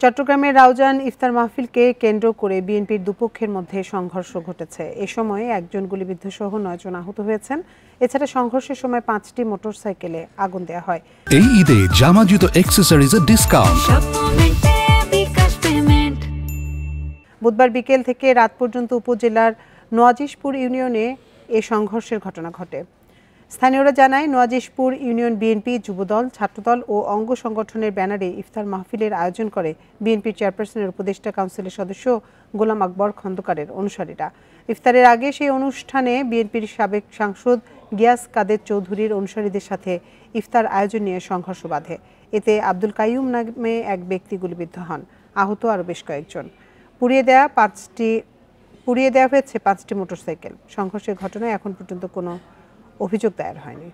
চট্টগ্রামের রাউজান ইফতার মাহফিলকে কেন্দ্র করে বিএনপির দুপক্ষের মধ্যে সংঘর্ষ ঘটেছে। এ সময় একজন গুলিবিদ্ধ সহ 9 জন আহত হয়েছেন। এছাড়া সংঘর্ষের সময় 5টি মোটরসাইকেলে আগুন দেওয়া হয়। এই ঈদে জামা জুতো অ্যাকসেসরিজের ডিসকাউন্ট। বুধবার বিকেল থেকে রাত পর্যন্ত উপজেলার নোয়াজিশপুর ইউনিয়নে এ সংঘর্ষের ঘটনা ঘটে। স্থানীয়রা জানায়, নোয়াজিশপুর ইউনিয়ন বিএনপি, যুবদল, ছাত্রদল ও অঙ্গ সংগঠনের ব্যানারে ইফতার মাহফিলের আয়োজন করে বিএনপির চেয়ারপারসনের উপদেষ্টা কাউন্সিলের সদস্য গোলাম আকবর খন্দকারের অনুসারীরা। ইফতারের আগে সেই অনুষ্ঠানে বিএনপির সাবেক সাংসদ গিয়াস কাদের চৌধুরীর অনুসারীদের সাথে ইফতার আয়োজন নিয়ে সংঘর্ষ বাধে। এতে আব্দুল কাইয়ুম নামে এক ব্যক্তি গুলিবিদ্ধ হন। আহত আরও বেশ কয়েকজন। পুড়িয়ে দেওয়া হয়েছে 5টি মোটরসাইকেল। সংঘর্ষের ঘটনায় এখন পর্যন্ত কোনো অভিযোগ দায়ের হয়নি।